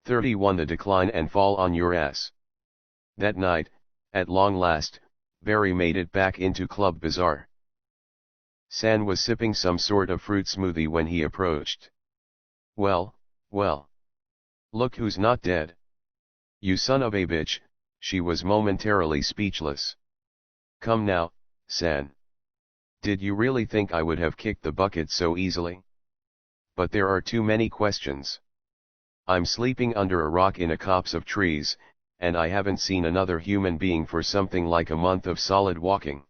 31 The decline and fall on your ass. That night, at long last, Barry made it back into Club Bazaar. San was sipping some sort of fruit smoothie when he approached. Well, well. Look who's not dead. You son of a bitch, she was momentarily speechless. Come now, San. Did you really think I would have kicked the bucket so easily? But there are too many questions. I'm sleeping under a rock in a copse of trees, and I haven't seen another human being for something like a month of solid walking.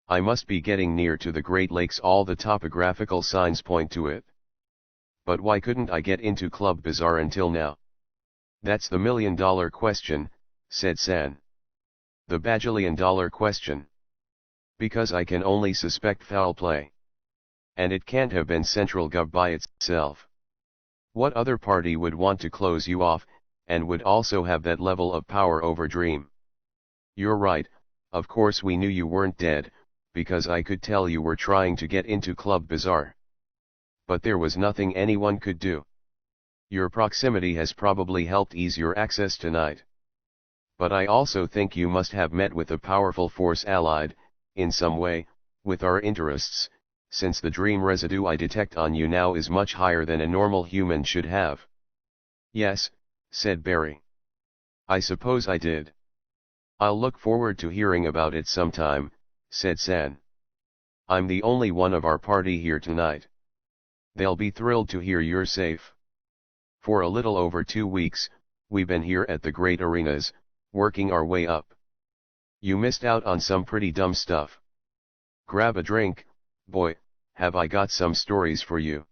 I must be getting near to the Great Lakes, all the topographical signs point to it. But why couldn't I get into Club Bazaar until now? That's the million-dollar question, said San. The bajillion-dollar question. Because I can only suspect foul play. And it can't have been Central Gov by itself. What other party would want to close you off, and would also have that level of power over Dream? You're right, of course we knew you weren't dead, because I could tell you were trying to get into Club Bazaar. But there was nothing anyone could do. Your proximity has probably helped ease your access tonight. But I also think you must have met with a powerful force allied, in some way, with our interests, since the dream residue I detect on you now is much higher than a normal human should have. Yes, said Barry. I suppose I did. I'll look forward to hearing about it sometime, said San. I'm the only one of our party here tonight. They'll be thrilled to hear you're safe. For a little over 2 weeks, we've been here at the great arenas, working our way up. You missed out on some pretty dumb stuff. Grab a drink, boy, have I got some stories for you.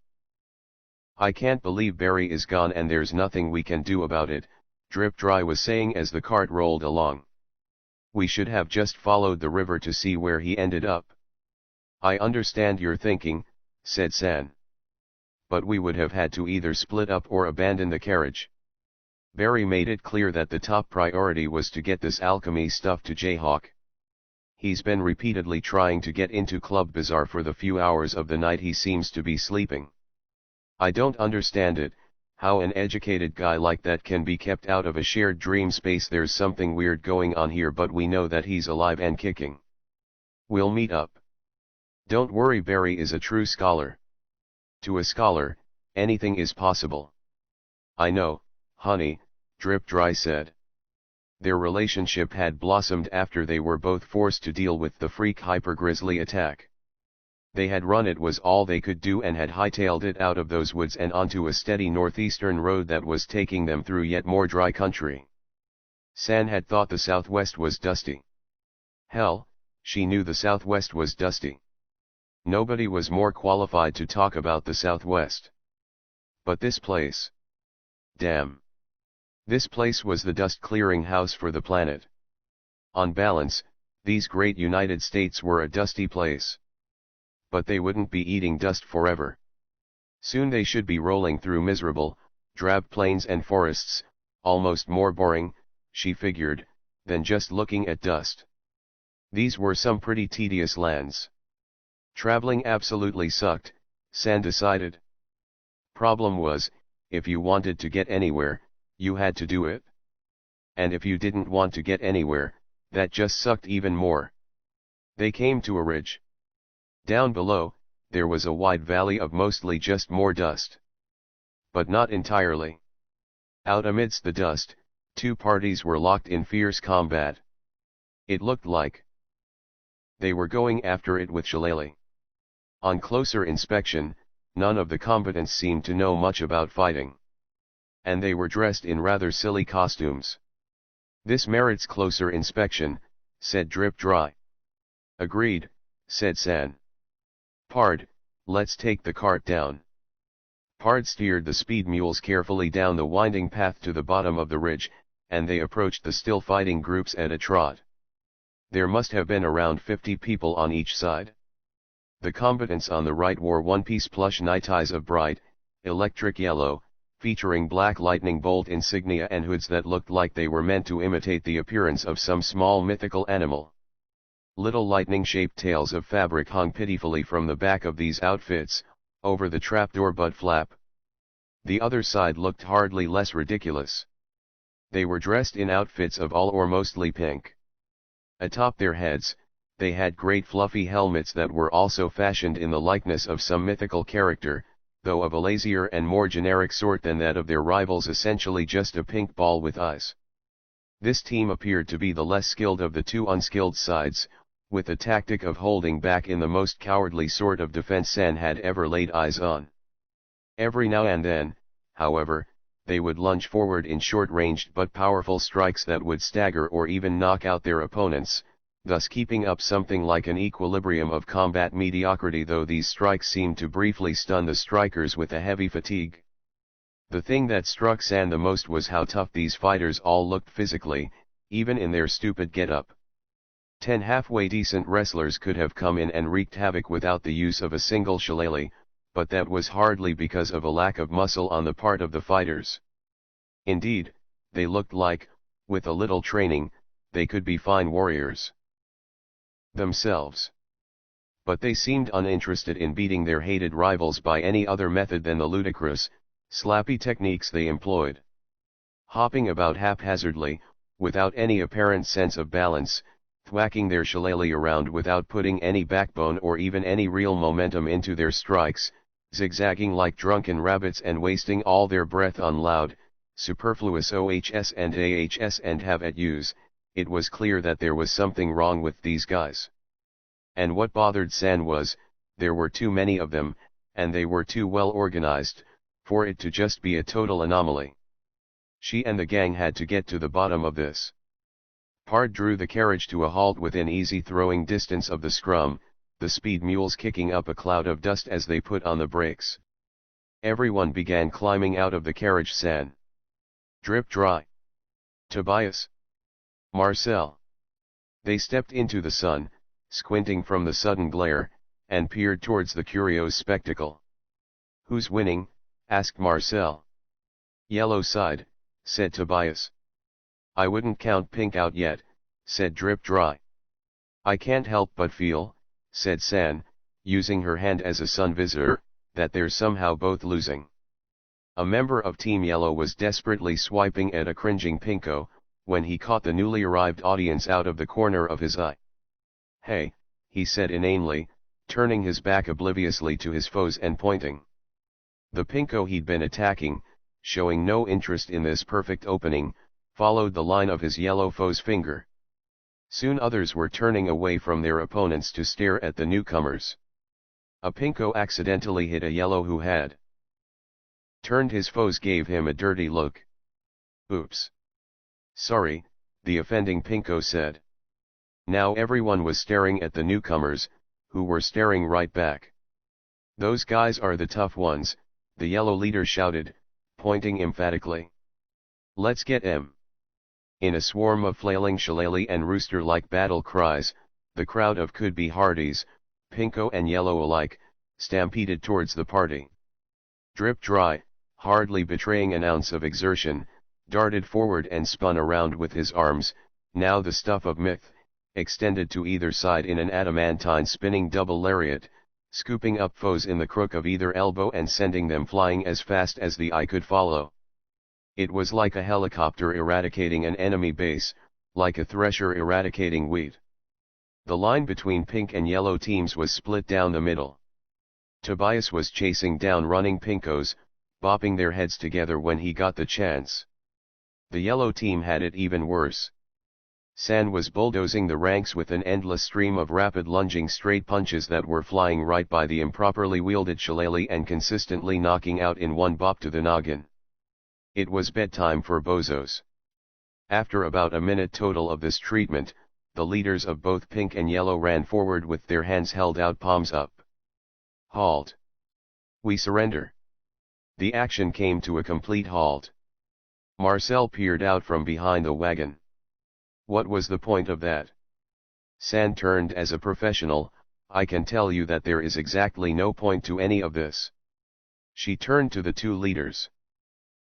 I can't believe Barry is gone and there's nothing we can do about it, Drip Dry was saying as the cart rolled along. We should have just followed the river to see where he ended up. I understand your thinking, said San. But we would have had to either split up or abandon the carriage. Barry made it clear that the top priority was to get this alchemy stuff to Jayhawk. He's been repeatedly trying to get into Club Bazaar for the few hours of the night he seems to be sleeping. I don't understand it, how an educated guy like that can be kept out of a shared dream space. There's something weird going on here, but we know that he's alive and kicking. We'll meet up. Don't worry, Barry is a true scholar. To a scholar, anything is possible. I know, honey, Drip Dry said. Their relationship had blossomed after they were both forced to deal with the freak hyper-grizzly attack. They had run, it was all they could do, and had hightailed it out of those woods and onto a steady northeastern road that was taking them through yet more dry country. San had thought the Southwest was dusty. Hell, she knew the Southwest was dusty. Nobody was more qualified to talk about the Southwest. But this place. Damn. This place was the dust clearing house for the planet. On balance, these great United States were a dusty place. But they wouldn't be eating dust forever. Soon they should be rolling through miserable, drab plains and forests, almost more boring, she figured, than just looking at dust. These were some pretty tedious lands. Traveling absolutely sucked, San decided. Problem was, if you wanted to get anywhere, you had to do it. And if you didn't want to get anywhere, that just sucked even more. They came to a ridge. Down below, there was a wide valley of mostly just more dust. But not entirely. Out amidst the dust, two parties were locked in fierce combat. It looked like they were going after it with shillelagh. On closer inspection, none of the combatants seemed to know much about fighting. And they were dressed in rather silly costumes. This merits closer inspection, said Drip Dry. Agreed, said San. Pard, let's take the cart down. Pard steered the speed mules carefully down the winding path to the bottom of the ridge, and they approached the still fighting groups at a trot. There must have been around 50 people on each side. The combatants on the right wore one-piece plush nightties of bright, electric yellow, featuring black lightning bolt insignia and hoods that looked like they were meant to imitate the appearance of some small mythical animal. Little lightning-shaped tails of fabric hung pitifully from the back of these outfits, over the trapdoor butt flap. The other side looked hardly less ridiculous. They were dressed in outfits of all or mostly pink. Atop their heads, they had great fluffy helmets that were also fashioned in the likeness of some mythical character, though of a lazier and more generic sort than that of their rivals, essentially just a pink ball with eyes. This team appeared to be the less skilled of the two unskilled sides, with the tactic of holding back in the most cowardly sort of defense San had ever laid eyes on. Every now and then, however, they would lunge forward in short-ranged but powerful strikes that would stagger or even knock out their opponents, thus keeping up something like an equilibrium of combat mediocrity, though these strikes seemed to briefly stun the strikers with a heavy fatigue. The thing that struck San the most was how tough these fighters all looked physically, even in their stupid get-up. 10 halfway decent wrestlers could have come in and wreaked havoc without the use of a single shillelagh, but that was hardly because of a lack of muscle on the part of the fighters. Indeed, they looked like, with a little training, they could be fine warriors themselves. But they seemed uninterested in beating their hated rivals by any other method than the ludicrous, slappy techniques they employed. Hopping about haphazardly, without any apparent sense of balance, thwacking their shillelagh around without putting any backbone or even any real momentum into their strikes, zigzagging like drunken rabbits and wasting all their breath on loud, superfluous ohs and ahs and have-at-yous, it was clear that there was something wrong with these guys. And what bothered San was, there were too many of them, and they were too well organized, for it to just be a total anomaly. She and the gang had to get to the bottom of this. Pard drew the carriage to a halt within easy throwing distance of the scrum, the speed mules kicking up a cloud of dust as they put on the brakes. Everyone began climbing out of the carriage. San. Drip dry. Tobias. Marcel. They stepped into the sun, squinting from the sudden glare, and peered towards the curious spectacle. Who's winning? Asked Marcel. Yellow side, said Tobias. I wouldn't count pink out yet, said Drip dry. I can't help but feel, said San, using her hand as a sun visitor, that they're somehow both losing. A member of Team Yellow was desperately swiping at a cringing pinko, when he caught the newly arrived audience out of the corner of his eye. Hey, he said inanely, turning his back obliviously to his foes and pointing. The pinko he'd been attacking, showing no interest in this perfect opening, followed the line of his yellow foe's finger. Soon others were turning away from their opponents to stare at the newcomers. A pinko accidentally hit a yellow who had turned. His foes gave him a dirty look. Oops. Sorry, the offending pinko said. Now everyone was staring at the newcomers, who were staring right back. Those guys are the tough ones, the yellow leader shouted, pointing emphatically. Let's get 'em. In a swarm of flailing shillelagh and rooster-like battle cries, the crowd of could-be hardies, pinko and yellow alike, stampeded towards the party. Drip dry, hardly betraying an ounce of exertion, darted forward and spun around with his arms, now the stuff of myth, extended to either side in an adamantine spinning double lariat, scooping up foes in the crook of either elbow and sending them flying as fast as the eye could follow. It was like a helicopter eradicating an enemy base, like a thresher eradicating wheat. The line between pink and yellow teams was split down the middle. Tobias was chasing down running pinkos, bopping their heads together when he got the chance. The yellow team had it even worse. San was bulldozing the ranks with an endless stream of rapid lunging straight punches that were flying right by the improperly wielded shillelagh and consistently knocking out in one bop to the noggin. It was bedtime for bozos. After about a minute total of this treatment, the leaders of both pink and yellow ran forward with their hands held out, palms up. Halt. We surrender. The action came to a complete halt. Marcel peered out from behind the wagon. What was the point of that? San turned. As a professional, I can tell you that there is exactly no point to any of this. She turned to the two leaders.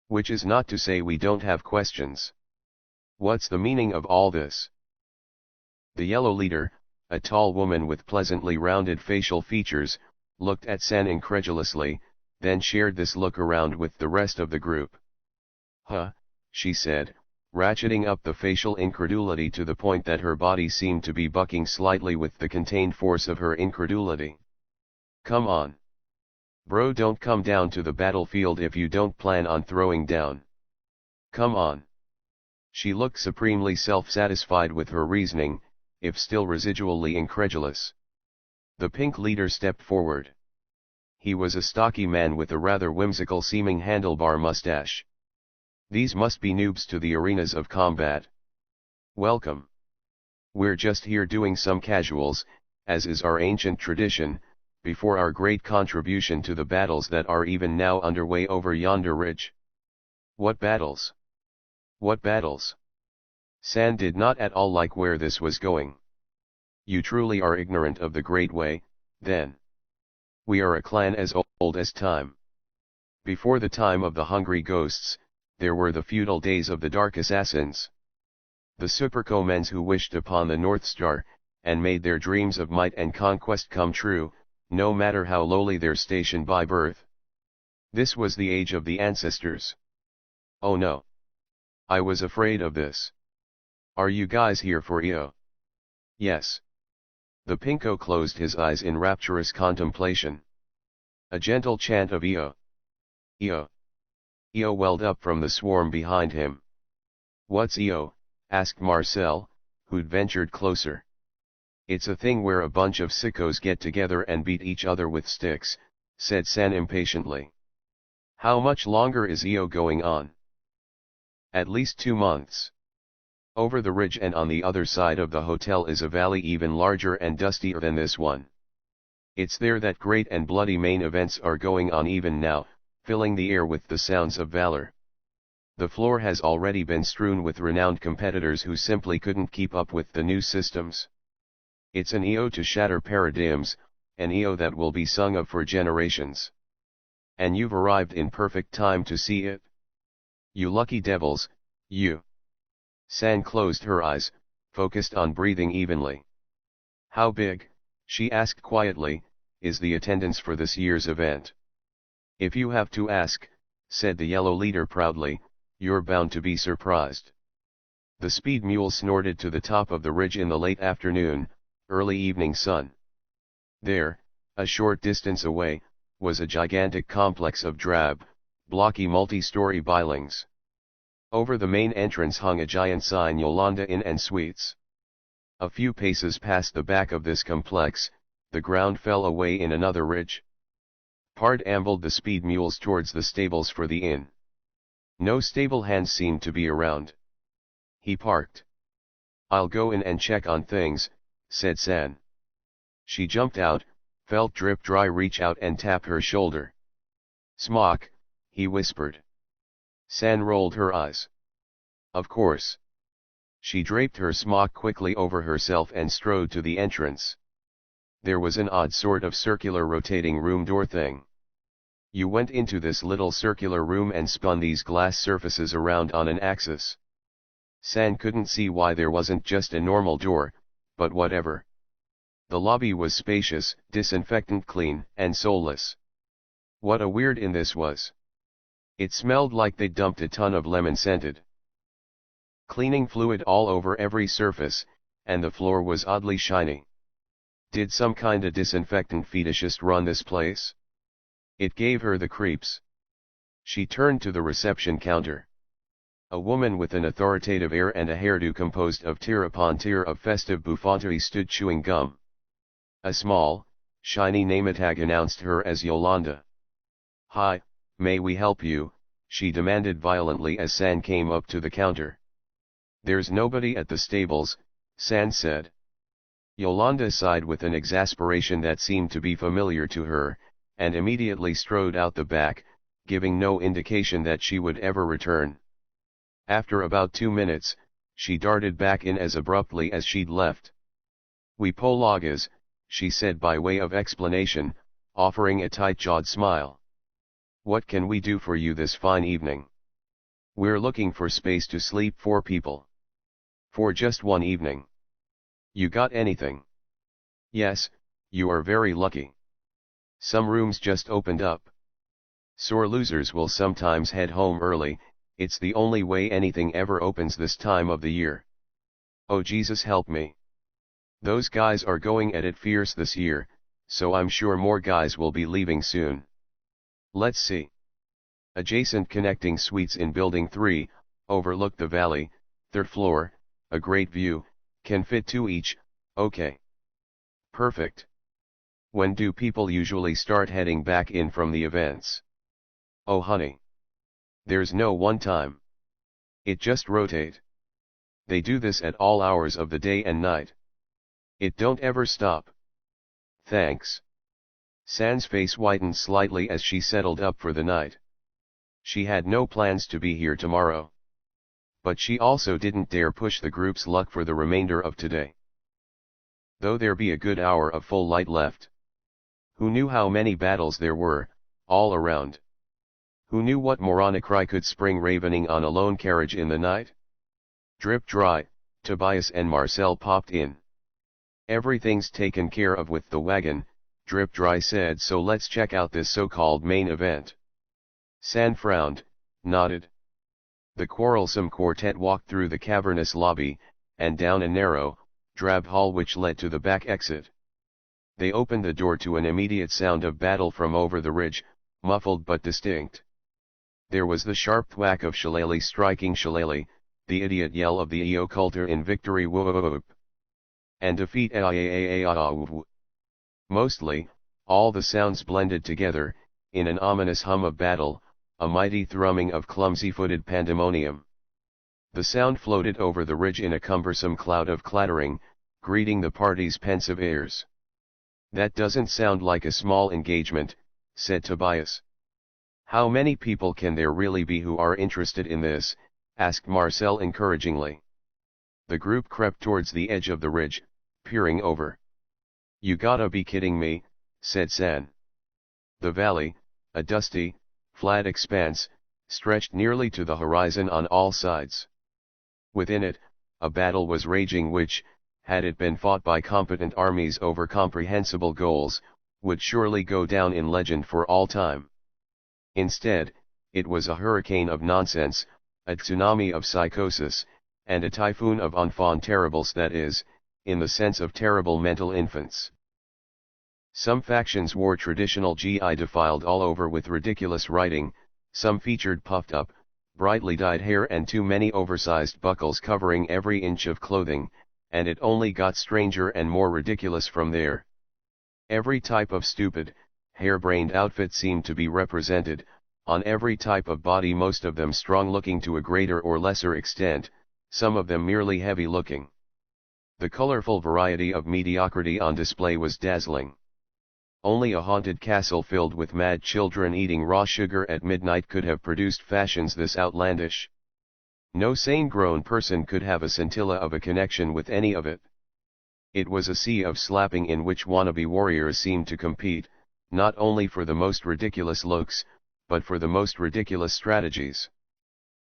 Which is not to say we don't have questions. What's the meaning of all this? The yellow leader, a tall woman with pleasantly rounded facial features, looked at San incredulously, then shared this look around with the rest of the group. Huh, she said, ratcheting up the facial incredulity to the point that her body seemed to be bucking slightly with the contained force of her incredulity. Come on. Bro, don't come down to the battlefield if you don't plan on throwing down. Come on. She looked supremely self-satisfied with her reasoning, if still residually incredulous. The pink leader stepped forward. He was a stocky man with a rather whimsical-seeming handlebar mustache. These must be noobs to the arenas of combat. Welcome. We're just here doing some casuals, as is our ancient tradition, before our great contribution to the battles that are even now underway over yonder ridge. What battles? What battles? San did not at all like where this was going. You truly are ignorant of the great way, then. We are a clan as old as time. Before the time of the hungry ghosts, there were the feudal days of the dark assassins. The supercomens who wished upon the North Star, and made their dreams of might and conquest come true, no matter how lowly their station by birth. This was the age of the ancestors. Oh no. I was afraid of this. Are you guys here for EO? Yes. The pinko closed his eyes in rapturous contemplation. A gentle chant of EO. EO. EO welled up from the swarm behind him. What's EO? Asked Marcel, who'd ventured closer. It's a thing where a bunch of sickos get together and beat each other with sticks, said San impatiently. How much longer is EO going on? At least 2 months. Over the ridge and on the other side of the hotel is a valley even larger and dustier than this one. It's there that great and bloody main events are going on even now, filling the air with the sounds of valor. The floor has already been strewn with renowned competitors who simply couldn't keep up with the new systems. It's an EO to shatter paradigms, an EO that will be sung of for generations. And you've arrived in perfect time to see it. You lucky devils, you. San closed her eyes, focused on breathing evenly. How big, she asked quietly, is the attendance for this year's event? If you have to ask, said the yellow leader proudly, you're bound to be surprised. The speed mule snorted to the top of the ridge in the late afternoon, early evening sun. There, a short distance away, was a gigantic complex of drab, blocky multi-story buildings. Over the main entrance hung a giant sign, Yolanda Inn and Suites. A few paces past the back of this complex, the ground fell away in another ridge. Pard ambled the speed mules towards the stables for the inn. No stable hands seemed to be around. He parked. I'll go in and check on things, said San. She jumped out, felt drip dry reach out and tap her shoulder. Smock, he whispered. San rolled her eyes. Of course. She draped her smock quickly over herself and strode to the entrance. There was an odd sort of circular rotating room door thing. You went into this little circular room and spun these glass surfaces around on an axis. San couldn't see why there wasn't just a normal door, but whatever. The lobby was spacious, disinfectant clean, and soulless. What a weird inn this was. It smelled like they'd dumped a ton of lemon-scented cleaning fluid all over every surface, and the floor was oddly shiny. Did some kinda disinfectant fetishist run this place? It gave her the creeps. She turned to the reception counter. A woman with an authoritative air and a hairdo composed of tier upon tier of festive bouffanterie stood chewing gum. A small, shiny nametag announced her as Yolanda. Hi, may we help you? She demanded violently as San came up to the counter. There's nobody at the stables, San said. Yolanda sighed with an exasperation that seemed to be familiar to her, and immediately strode out the back, giving no indication that she would ever return. After about 2 minutes, she darted back in as abruptly as she'd left. We Polagas, she said by way of explanation, offering a tight-jawed smile. What can we do for you this fine evening? We're looking for space to sleep 4 people. For just 1 evening. You got anything? Yes, you are very lucky. Some rooms just opened up. Sore losers will sometimes head home early, it's the only way anything ever opens this time of the year. Oh Jesus help me. Those guys are going at it fierce this year, so I'm sure more guys will be leaving soon. Let's see. Adjacent connecting suites in Building 3, overlook the valley, 3rd floor, a great view, can fit 2 each, okay. Perfect. When do people usually start heading back in from the events? Oh honey. There's no one time. It just rotate. They do this at all hours of the day and night. It don't ever stop. Thanks. San's face whitened slightly as she settled up for the night. She had no plans to be here tomorrow. But she also didn't dare push the group's luck for the remainder of today. Though there be a good hour of full light left. Who knew how many battles there were, all around? Who knew what moronic cry could spring ravening on a lone carriage in the night? Drip dry, Tobias and Marcel popped in. Everything's taken care of with the wagon, Drip dry said, so let's check out this so-called main event. San frowned, nodded. The quarrelsome quartet walked through the cavernous lobby, and down a narrow, drab hall which led to the back exit. They opened the door to an immediate sound of battle from over the ridge, muffled but distinct. There was the sharp thwack of shillelagh striking shillelagh, the idiot yell of the occulter in victory whoop, and defeat whoop. Mostly, all the sounds blended together, in an ominous hum of battle, a mighty thrumming of clumsy-footed pandemonium. The sound floated over the ridge in a cumbersome cloud of clattering, greeting the party's pensive ears. That doesn't sound like a small engagement, said Tobias. How many people can there really be who are interested in this? Asked Marcel encouragingly. The group crept towards the edge of the ridge, peering over. You gotta be kidding me, said San. The valley, a dusty, flat expanse, stretched nearly to the horizon on all sides. Within it, a battle was raging which, had it been fought by competent armies over comprehensible goals, would surely go down in legend for all time. Instead, it was a hurricane of nonsense, a tsunami of psychosis, and a typhoon of enfant terribles, that is, in the sense of terrible mental infants. Some factions wore traditional GI defiled all over with ridiculous writing, some featured puffed up, brightly dyed hair and too many oversized buckles covering every inch of clothing, and it only got stranger and more ridiculous from there. Every type of stupid, harebrained outfit seemed to be represented, on every type of body, most of them strong-looking to a greater or lesser extent, some of them merely heavy-looking. The colorful variety of mediocrity on display was dazzling. Only a haunted castle filled with mad children eating raw sugar at midnight could have produced fashions this outlandish. No sane grown person could have a scintilla of a connection with any of it. It was a sea of slapping in which wannabe warriors seemed to compete, not only for the most ridiculous looks, but for the most ridiculous strategies.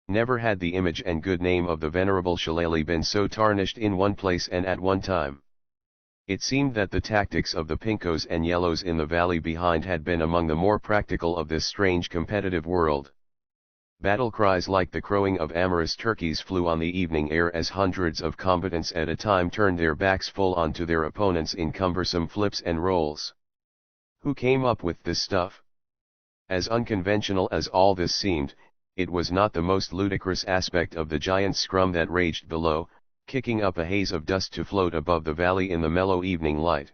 Never had the image and good name of the venerable shillelagh been so tarnished in one place and at one time. It seemed that the tactics of the pinkos and yellows in the valley behind had been among the more practical of this strange competitive world. Battle cries like the crowing of amorous turkeys flew on the evening air as hundreds of combatants at a time turned their backs full onto their opponents in cumbersome flips and rolls. Who came up with this stuff? As unconventional as all this seemed, it was not the most ludicrous aspect of the giant scrum that raged below, kicking up a haze of dust to float above the valley in the mellow evening light.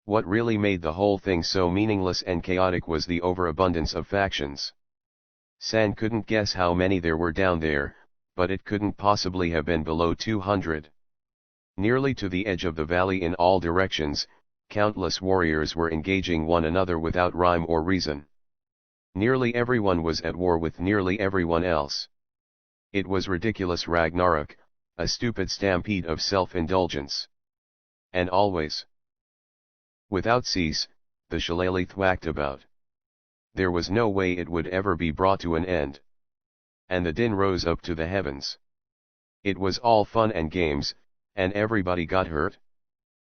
What really made the whole thing so meaningless and chaotic was the overabundance of factions. San couldn't guess how many there were down there, but it couldn't possibly have been below 200. Nearly to the edge of the valley in all directions, countless warriors were engaging one another without rhyme or reason. Nearly everyone was at war with nearly everyone else. It was ridiculous Ragnarok, a stupid stampede of self-indulgence. And always, without cease, the shillelagh thwacked about. There was no way it would ever be brought to an end. And the din rose up to the heavens. It was all fun and games, and everybody got hurt.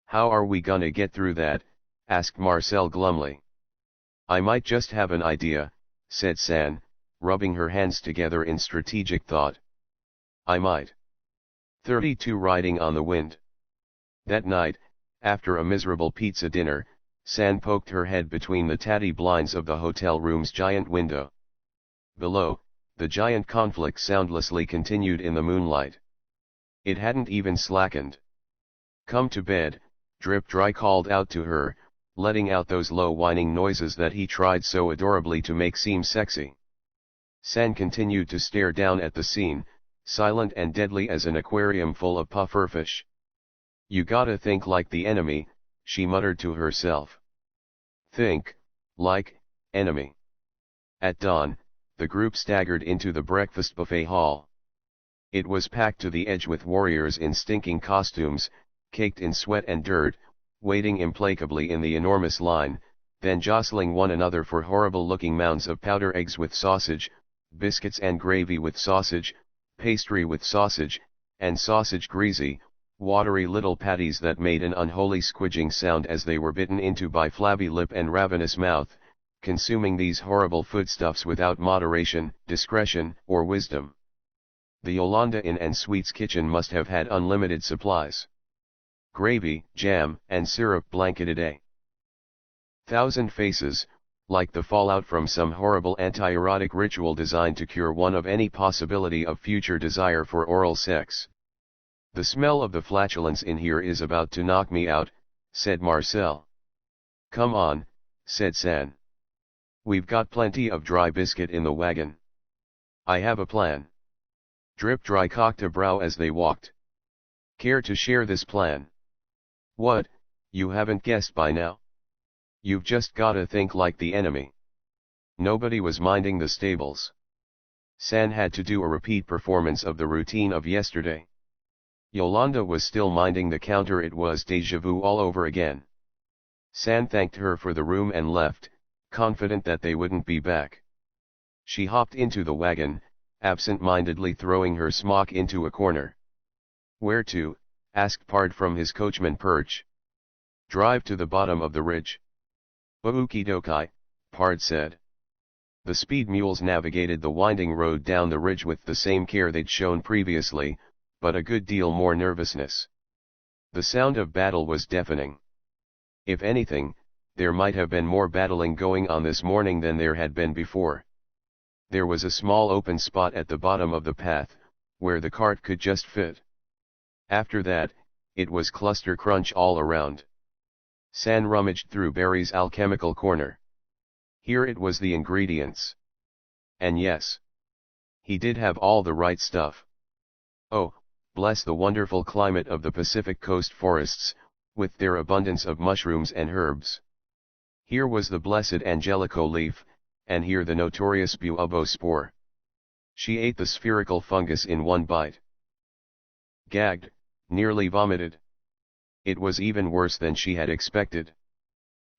How are we gonna get through that? Asked Marcel glumly. I might just have an idea, said San, rubbing her hands together in strategic thought. I might. 32 riding on the wind. That night, after a miserable pizza dinner, San poked her head between the tatty blinds of the hotel room's giant window. Below, the giant conflict soundlessly continued in the moonlight. It hadn't even slackened. Come to bed, Drip Dry called out to her, letting out those low whining noises that he tried so adorably to make seem sexy. San continued to stare down at the scene, silent and deadly as an aquarium full of pufferfish. You gotta think like the enemy, she muttered to herself. Think, like, enemy. At dawn, the group staggered into the breakfast buffet hall. It was packed to the edge with warriors in stinking costumes, caked in sweat and dirt, waiting implacably in the enormous line, then jostling one another for horrible-looking mounds of powder eggs with sausage, biscuits and gravy with sausage, pastry with sausage, and sausage greasy, watery little patties that made an unholy squidging sound as they were bitten into by flabby lip and ravenous mouth, consuming these horrible foodstuffs without moderation, discretion, or wisdom. The Yolanda Inn and Sweets kitchen must have had unlimited supplies. Gravy, jam, and syrup blanketed a thousand faces, like the fallout from some horrible anti-erotic ritual designed to cure one of any possibility of future desire for oral sex. The smell of the flatulence in here is about to knock me out, said Marcel. Come on, said San. We've got plenty of dry biscuit in the wagon. I have a plan. Drip Dry cocked a brow as they walked. Care to share this plan? What, you haven't guessed by now? You've just gotta think like the enemy. Nobody was minding the stables. San had to do a repeat performance of the routine of yesterday. Yolanda was still minding the counter. It was déjà vu all over again. San thanked her for the room and left, confident that they wouldn't be back. She hopped into the wagon, absent-mindedly throwing her smock into a corner. Where to? Asked Pard from his coachman perch. Drive to the bottom of the ridge. Okie dokie, Pard said. The speed mules navigated the winding road down the ridge with the same care they'd shown previously, but a good deal more nervousness. The sound of battle was deafening. If anything, there might have been more battling going on this morning than there had been before. There was a small open spot at the bottom of the path, where the cart could just fit. After that, it was cluster crunch all around. San rummaged through Barry's alchemical corner. Here it was the ingredients. And yes, he did have all the right stuff. Oh, bless the wonderful climate of the Pacific Coast forests, with their abundance of mushrooms and herbs. Here was the blessed angelico leaf, and here the notorious buobo spore. She ate the spherical fungus in one bite. Gagged, nearly vomited. It was even worse than she had expected.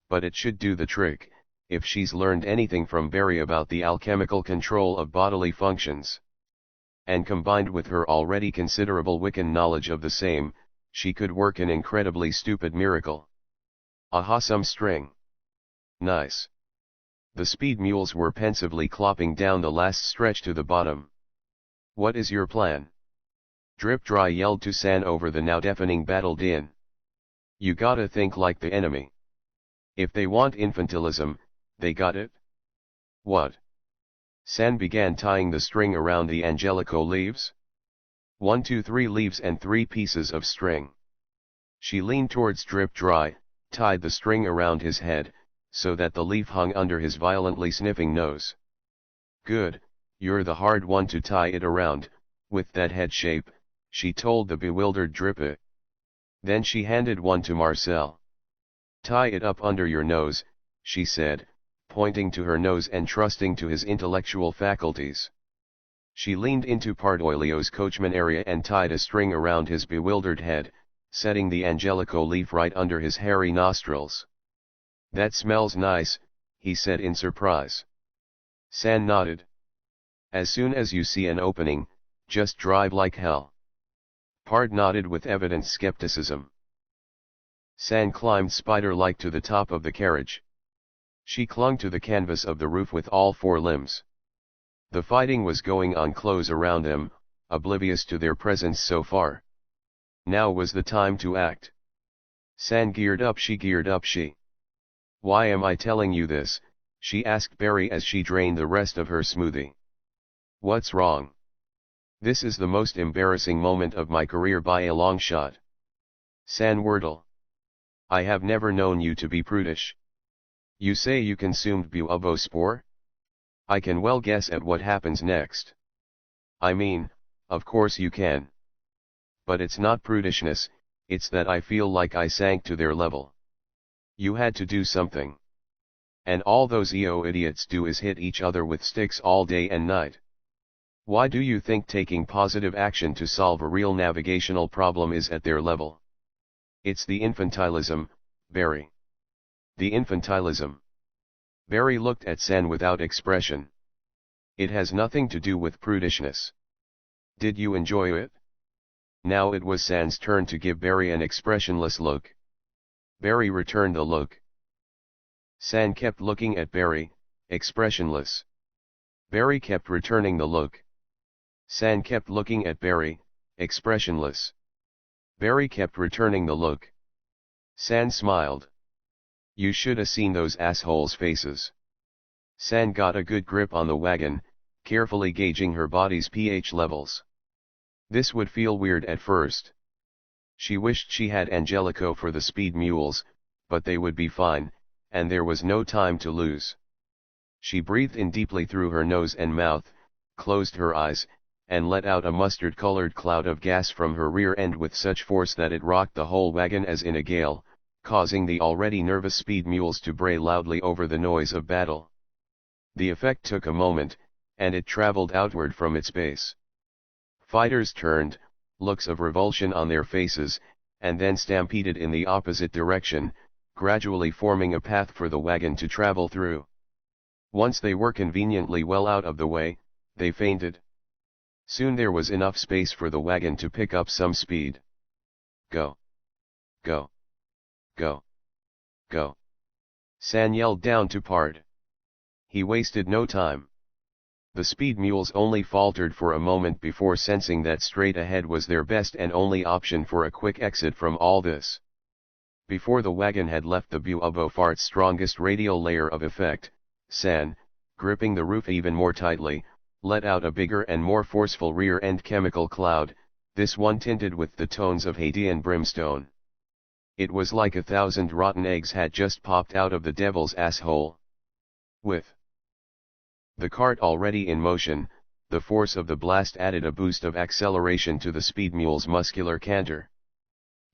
But it should do the trick, if she's learned anything from Barry about the alchemical control of bodily functions. And combined with her already considerable Wiccan knowledge of the same, she could work an incredibly stupid miracle. Aha, some string. Nice. The speed mules were pensively clopping down the last stretch to the bottom. What is your plan? Drip Dry yelled to San over the now deafening battle din. You gotta think like the enemy. If they want infantilism, they got it. What? San began tying the string around the angelico leaves. 1, 2, 3 leaves and 3 pieces of string. She leaned towards Drip Dry, tied the string around his head, so that the leaf hung under his violently sniffing nose. Good, you're the hard one to tie it around, with that head shape, she told the bewildered Drippa. Then she handed one to Marcel. Tie it up under your nose, she said, pointing to her nose and trusting to his intellectual faculties. She leaned into Pardoilio's coachman area and tied a string around his bewildered head, setting the angelico leaf right under his hairy nostrils. That smells nice, he said in surprise. San nodded. As soon as you see an opening, just drive like hell. Pard nodded with evident skepticism. San climbed spider-like to the top of the carriage. She clung to the canvas of the roof with all four limbs. The fighting was going on close around them, oblivious to their presence so far. Now was the time to act. San geared up. Why am I telling you this? She asked Barry as she drained the rest of her smoothie. What's wrong? This is the most embarrassing moment of my career by a long shot. San Wordle. I have never known you to be prudish. You say you consumed buovospore? I can well guess at what happens next. I mean, of course you can. But it's not prudishness, it's that I feel like I sank to their level. You had to do something. And all those EO idiots do is hit each other with sticks all day and night. Why do you think taking positive action to solve a real navigational problem is at their level? It's the infantilism, Barry. The infantilism. Barry looked at San without expression. It has nothing to do with prudishness. Did you enjoy it? Now it was San's turn to give Barry an expressionless look. Barry returned the look. San kept looking at Barry, expressionless. Barry kept returning the look. San kept looking at Barry, expressionless. Barry kept returning the look. San smiled. You shoulda seen those assholes' faces. San got a good grip on the wagon, carefully gauging her body's pH levels. This would feel weird at first. She wished she had Angelico for the speed mules, but they would be fine, and there was no time to lose. She breathed in deeply through her nose and mouth, closed her eyes, and let out a mustard-colored cloud of gas from her rear end with such force that it rocked the whole wagon as in a gale, causing the already nervous speed mules to bray loudly over the noise of battle. The effect took a moment, and it traveled outward from its base. Fighters turned, looks of revulsion on their faces, and then stampeded in the opposite direction, gradually forming a path for the wagon to travel through. Once they were conveniently well out of the way, they fainted. Soon there was enough space for the wagon to pick up some speed. Go! Go! Go! Go! San yelled down to Pard. He wasted no time. The speed mules only faltered for a moment before sensing that straight ahead was their best and only option for a quick exit from all this. Before the wagon had left the buovofart's strongest radial layer of effect, San, gripping the roof even more tightly, let out a bigger and more forceful rear-end chemical cloud, this one tinted with the tones of Hadean brimstone. It was like 1,000 rotten eggs had just popped out of the devil's asshole. With the cart already in motion, the force of the blast added a boost of acceleration to the speed mule's muscular canter.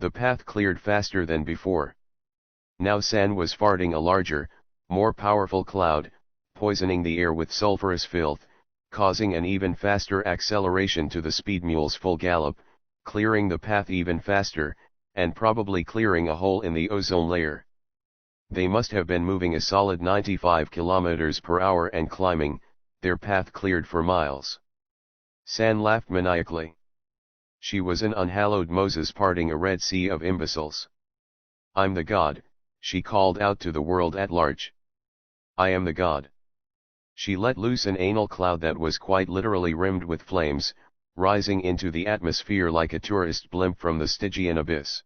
The path cleared faster than before. Now San was farting a larger, more powerful cloud, poisoning the air with sulfurous filth, causing an even faster acceleration to the speed mule's full gallop, clearing the path even faster, and probably clearing a hole in the ozone layer. They must have been moving a solid 95 km per hour and climbing, their path cleared for miles. San laughed maniacally. She was an unhallowed Moses parting a Red Sea of imbeciles. I'm the God, she called out to the world at large. I am the God. She let loose an anal cloud that was quite literally rimmed with flames, rising into the atmosphere like a tourist blimp from the Stygian abyss.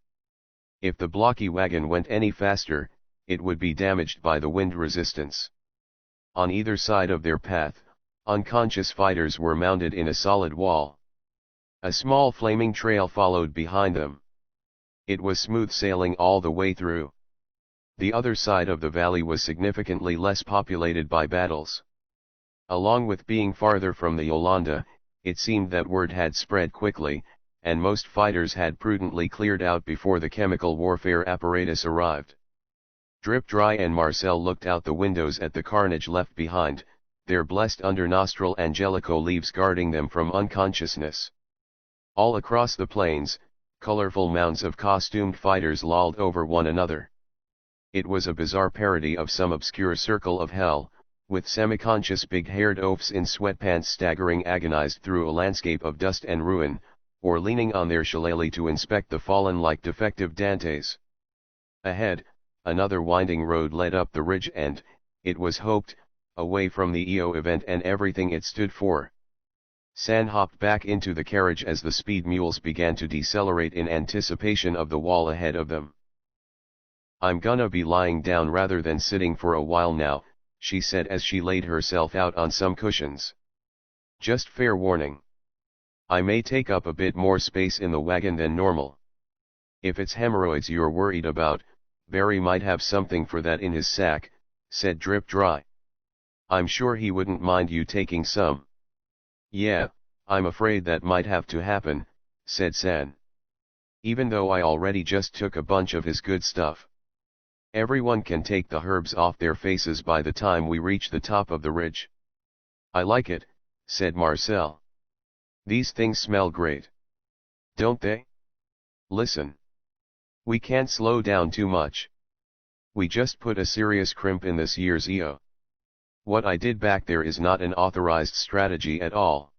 If the blocky wagon went any faster, it would be damaged by the wind resistance. On either side of their path, unconscious fighters were mounted in a solid wall. A small flaming trail followed behind them. It was smooth sailing all the way through. The other side of the valley was significantly less populated by battles. Along with being farther from the Yolanda, it seemed that word had spread quickly, and most fighters had prudently cleared out before the chemical warfare apparatus arrived. Drip Dry and Marcel looked out the windows at the carnage left behind, their blessed under-nostril Angelico leaves guarding them from unconsciousness. All across the plains, colorful mounds of costumed fighters lolled over one another. It was a bizarre parody of some obscure circle of hell, with semi-conscious big-haired oafs in sweatpants staggering agonized through a landscape of dust and ruin, or leaning on their shillelagh to inspect the fallen like defective Dantes. Ahead, another winding road led up the ridge and, it was hoped, away from the EO event and everything it stood for. San hopped back into the carriage as the speed mules began to decelerate in anticipation of the wall ahead of them. "I'm gonna be lying down rather than sitting for a while now," she said as she laid herself out on some cushions. "Just fair warning. I may take up a bit more space in the wagon than normal. If it's hemorrhoids you're worried about, Barry might have something for that in his sack," said Drip Dry. "I'm sure he wouldn't mind you taking some." "Yeah, I'm afraid that might have to happen," said San. "Even though I already just took a bunch of his good stuff. Everyone can take the herbs off their faces by the time we reach the top of the ridge." "I like it," said Marcel. "These things smell great. Don't they? Listen. We can't slow down too much. We just put a serious crimp in this year's EO. What I did back there is not an authorized strategy at all.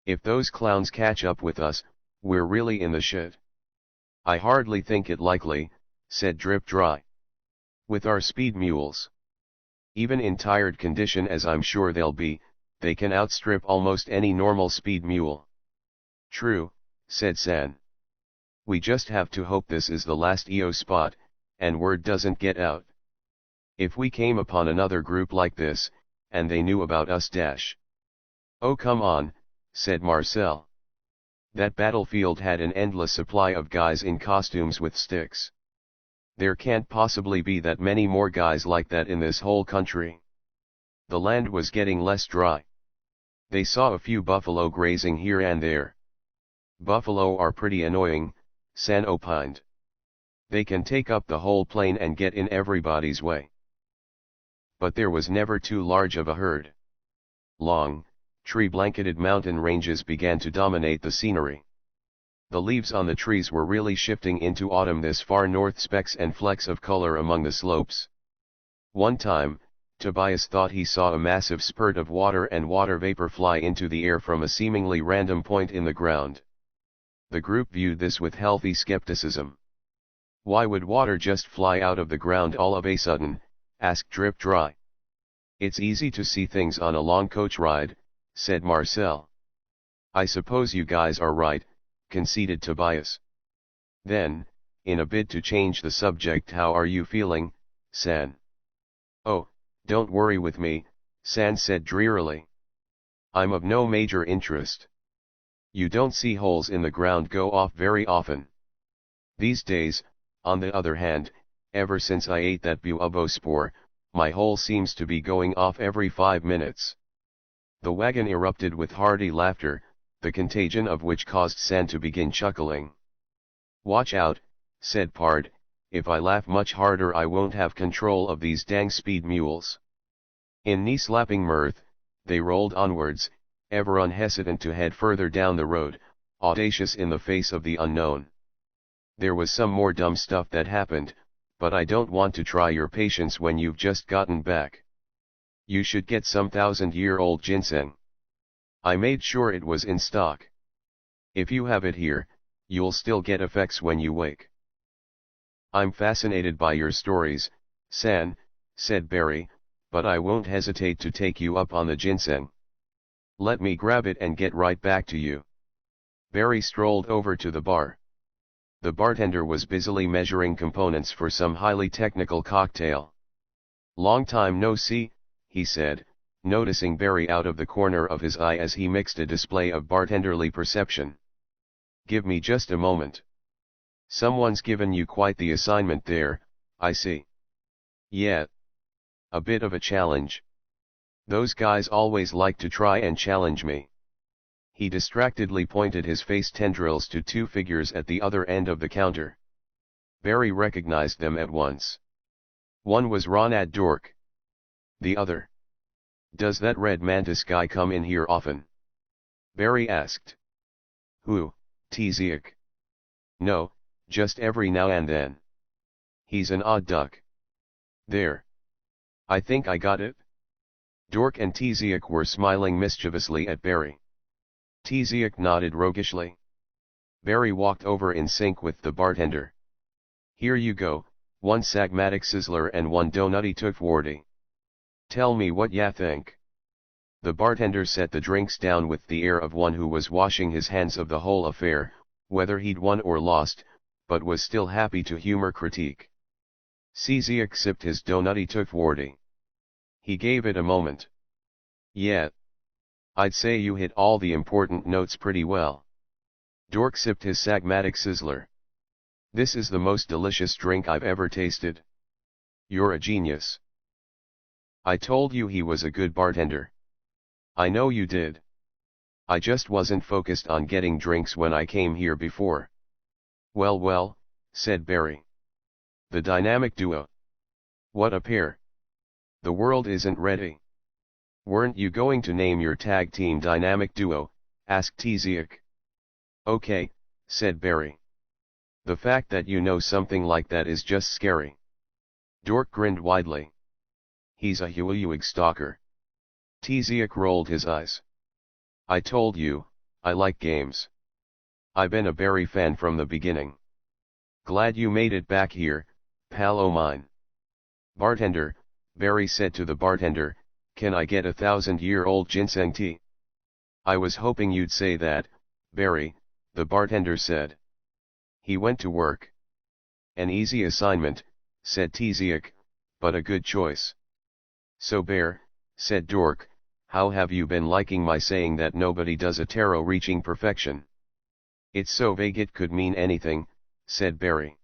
If those clowns catch up with us, we're really in the shit." "I hardly think it likely," said Drip Dry. "With our speed mules. Even in tired condition as I'm sure they'll be, they can outstrip almost any normal speed mule." "True," said San. "We just have to hope this is the last EO spot, and word doesn't get out. If we came upon another group like this, and they knew about us dash." "Oh come on," said Marcel. "That battlefield had an endless supply of guys in costumes with sticks. There can't possibly be that many more guys like that in this whole country." The land was getting less dry. They saw a few buffalo grazing here and there. "Buffalo are pretty annoying," San opined. "They can take up the whole plain and get in everybody's way." But there was never too large of a herd. Long, tree-blanketed mountain ranges began to dominate the scenery. The leaves on the trees were really shifting into autumn this far north, specks and flecks of color among the slopes. One time, Tobias thought he saw a massive spurt of water and water vapor fly into the air from a seemingly random point in the ground. The group viewed this with healthy skepticism. "Why would water just fly out of the ground all of a sudden?" asked Drip Dry. "It's easy to see things on a long coach ride," said Marcel. "I suppose you guys are right," conceded Tobias. Then, in a bid to change the subject, "How are you feeling, San?" "Oh, don't worry with me," San said drearily. "I'm of no major interest. You don't see holes in the ground go off very often. These days, on the other hand, ever since I ate that buobospore, my hole seems to be going off every 5 minutes." The wagon erupted with hearty laughter, the contagion of which caused San to begin chuckling. "Watch out," said Pard, "if I laugh much harder I won't have control of these dang speed mules." In knee-slapping mirth, they rolled onwards, ever unhesitant to head further down the road, audacious in the face of the unknown. There was some more dumb stuff that happened, but I don't want to try your patience when you've just gotten back. You should get some 1,000-year-old ginseng. I made sure it was in stock. If you have it here, you'll still get effects when you wake." "I'm fascinated by your stories, San," said Barry, "but I won't hesitate to take you up on the ginseng. Let me grab it and get right back to you." Barry strolled over to the bar. The bartender was busily measuring components for some highly technical cocktail. "Long time no see," he said, noticing Barry out of the corner of his eye as he mixed a display of bartenderly perception. "Give me just a moment. Someone's given you quite the assignment there, I see." "Yeah. A bit of a challenge. Those guys always like to try and challenge me." He distractedly pointed his face tendrils to two figures at the other end of the counter. Barry recognized them at once. One was Ronad Dork. The other. "Does that red mantis guy come in here often?" Barry asked. "Who, Jayhawk?" "No, just every now and then. He's an odd duck." "There. I think I got it." Dork and Jayhawk were smiling mischievously at Barry. Jayhawk nodded roguishly. Barry walked over in sync with the bartender. "Here you go, one Sagmatic Sizzler and one Donutty Tookwarty." Tell me what ya think. The bartender set the drinks down with the air of one who was washing his hands of the whole affair, whether he'd won or lost, but was still happy to humor critique. Jayhawk sipped his donutty took warty. He gave it a moment. Yeah. I'd say you hit all the important notes pretty well. Dork sipped his sagmatic sizzler. This is the most delicious drink I've ever tasted. You're a genius. I told you he was a good bartender. I know you did. I just wasn't focused on getting drinks when I came here before. Well well, said Barry. The dynamic duo. What a pair. The world isn't ready. Weren't you going to name your tag team dynamic duo? Asked Jayhawk. Okay, said Barry. The fact that you know something like that is just scary. Dork grinned widely. He's a Hueyuig stalker. Jayhawk rolled his eyes. I told you, I like games. I've been a Barry fan from the beginning. Glad you made it back here, pal o' mine. Bartender, Barry said to the bartender, can I get 1,000-year-old ginseng tea? I was hoping you'd say that, Barry, the bartender said. He went to work. An easy assignment, said Jayhawk, but a good choice. So Bear, said Dork, how have you been liking my saying that nobody does a tarot reaching perfection? It's so vague it could mean anything, said Barry.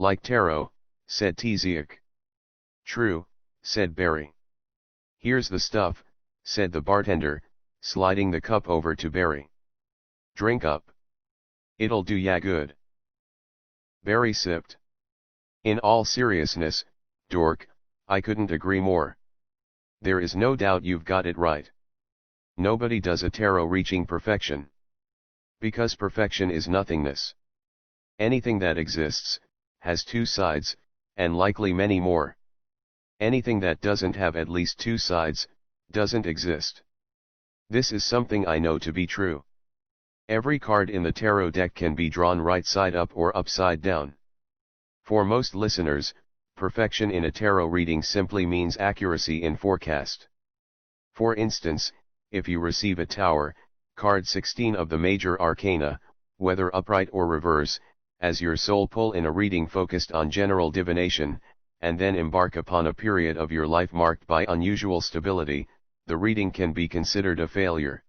Like tarot, said Jayhawk. True, said Barry. Here's the stuff, said the bartender, sliding the cup over to Barry. Drink up. It'll do ya good. Barry sipped. In all seriousness, Dork, I couldn't agree more. There is no doubt you've got it right. Nobody does a tarot reaching perfection. Because perfection is nothingness. Anything that exists, has two sides, and likely many more. Anything that doesn't have at least two sides, doesn't exist. This is something I know to be true. Every card in the tarot deck can be drawn right side up or upside down. For most listeners, perfection in a tarot reading simply means accuracy in forecast. For instance, if you receive a Tower, card 16 of the major arcana, whether upright or reverse, as your soul pull in a reading focused on general divination, and then embark upon a period of your life marked by unusual stability, the reading can be considered a failure.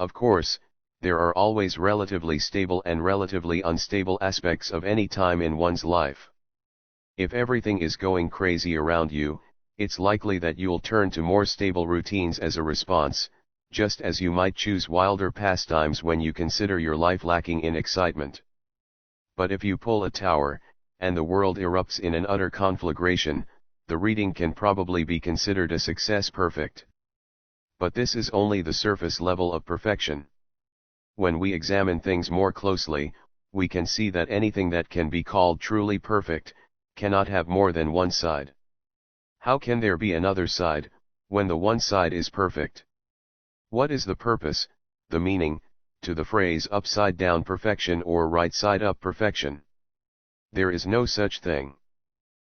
Of course, there are always relatively stable and relatively unstable aspects of any time in one's life. If everything is going crazy around you, it's likely that you'll turn to more stable routines as a response, just as you might choose wilder pastimes when you consider your life lacking in excitement. But if you pull a Tower, and the world erupts in an utter conflagration, the reading can probably be considered a success perfect. But this is only the surface level of perfection. When we examine things more closely, we can see that anything that can be called truly perfect, cannot have more than one side. How can there be another side, when the one side is perfect? What is the purpose, the meaning, to the phrase upside down perfection or right side up perfection? There is no such thing.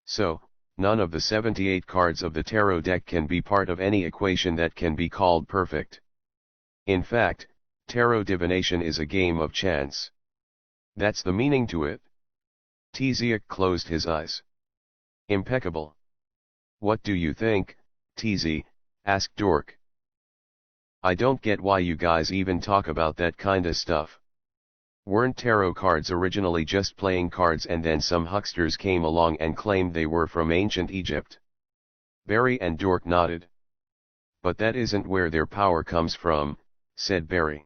So, none of the 78 cards of the tarot deck can be part of any equation that can be called perfect. In fact, tarot divination is a game of chance. That's the meaning to it. Jayhawk closed his eyes. Impeccable. What do you think, Jayhawk? Asked Dork. I don't get why you guys even talk about that kinda stuff. Weren't tarot cards originally just playing cards and then some hucksters came along and claimed they were from ancient Egypt? Barry and Dork nodded. But that isn't where their power comes from, said Barry.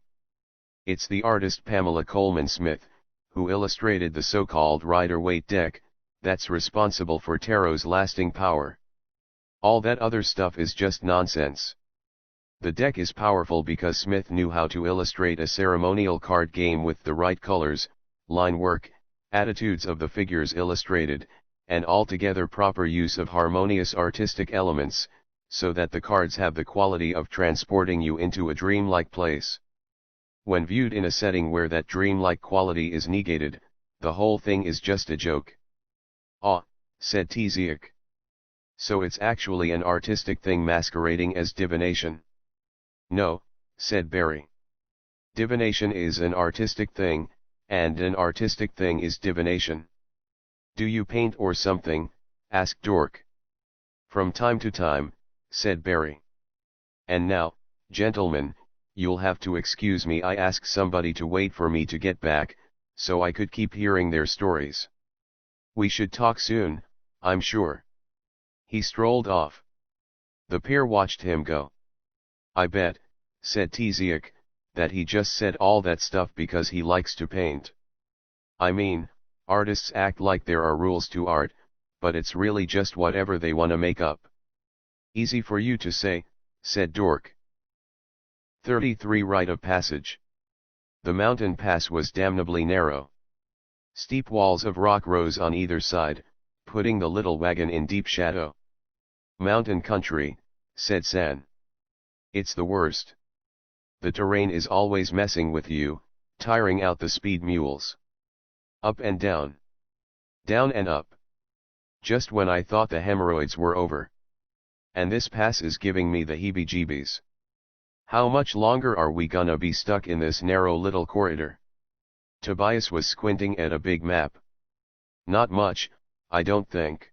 It's the artist Pamela Coleman Smith, who illustrated the so-called Rider-Waite deck, that's responsible for tarot's lasting power. All that other stuff is just nonsense. The deck is powerful because Smith knew how to illustrate a ceremonial card game with the right colors, line work, attitudes of the figures illustrated, and altogether proper use of harmonious artistic elements, so that the cards have the quality of transporting you into a dreamlike place. When viewed in a setting where that dreamlike quality is negated, the whole thing is just a joke. Ah, said Jayhawk. So it's actually an artistic thing masquerading as divination. No, said Barry. Divination is an artistic thing, and an artistic thing is divination. Do you paint or something? Asked Dork. From time to time, said Barry. And now, gentlemen, you'll have to excuse me, I asked somebody to wait for me to get back, so I could keep hearing their stories. We should talk soon, I'm sure. He strolled off. The pair watched him go. I bet, said Jayhawk, that he just said all that stuff because he likes to paint. I mean, artists act like there are rules to art, but it's really just whatever they wanna make up. Easy for you to say, said Dork. 33 Rite of Passage. The mountain pass was damnably narrow. Steep walls of rock rose on either side, putting the little wagon in deep shadow. Mountain country, said San. It's the worst. The terrain is always messing with you, tiring out the speed mules. Up and down. Down and up. Just when I thought the hemorrhoids were over. And this pass is giving me the heebie-jeebies. How much longer are we gonna be stuck in this narrow little corridor? Tobias was squinting at a big map. Not much, I don't think.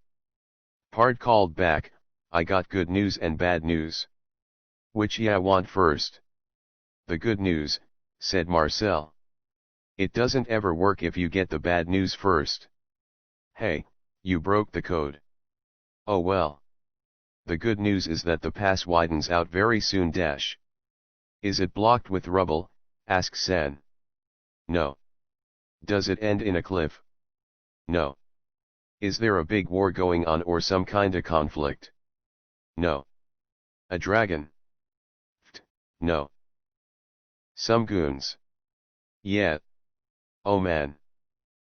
Pard called back, I got good news and bad news. Which ya want first? The good news, said Marcel. It doesn't ever work if you get the bad news first. Hey, you broke the code. Oh well. The good news is that the pass widens out very soon dash. Is it blocked with rubble? Asked San. No. Does it end in a cliff? No. Is there a big war going on or some kinda conflict? No. A dragon? No. Some goons? Yeah. Oh man.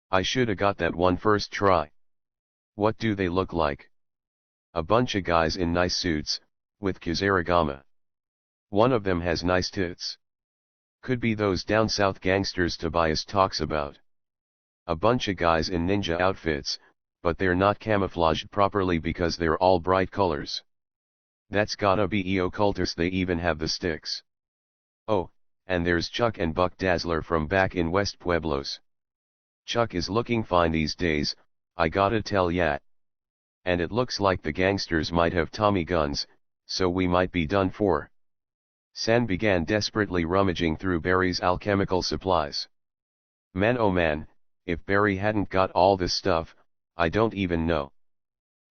I shoulda got that one first try. What do they look like? A bunch of guys in nice suits, with kizarigama. One of them has nice tits. Could be those down south gangsters Tobias talks about. A bunch of guys in ninja outfits, but they're not camouflaged properly because they're all bright colors. That's gotta be EO cultists, they even have the sticks. Oh, and there's Chuck and Buck Dazzler from back in West Pueblos. Chuck is looking fine these days, I gotta tell ya. And it looks like the gangsters might have Tommy guns, so we might be done for. San began desperately rummaging through Barry's alchemical supplies. Man oh man, if Barry hadn't got all this stuff, I don't even know.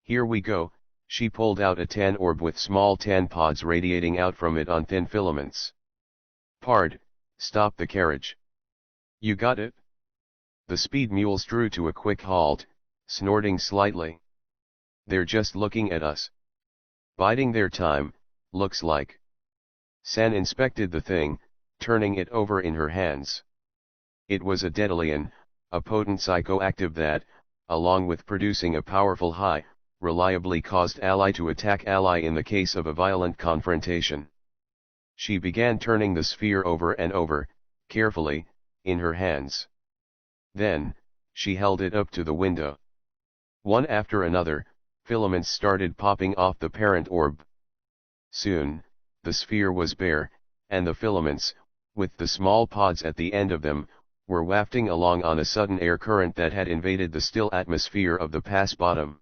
Here we go, she pulled out a tan orb with small tan pods radiating out from it on thin filaments. Pard, stop the carriage. You got it? The speed mules drew to a quick halt, snorting slightly. They're just looking at us. Biding their time, looks like. San inspected the thing, turning it over in her hands. It was a Daedalian, a potent psychoactive that, along with producing a powerful high, reliably caused ally to attack ally in the case of a violent confrontation. She began turning the sphere over and over, carefully, in her hands. Then, she held it up to the window. One after another, filaments started popping off the parent orb. Soon, the sphere was bare, and the filaments, with the small pods at the end of them, were wafting along on a sudden air current that had invaded the still atmosphere of the pass bottom.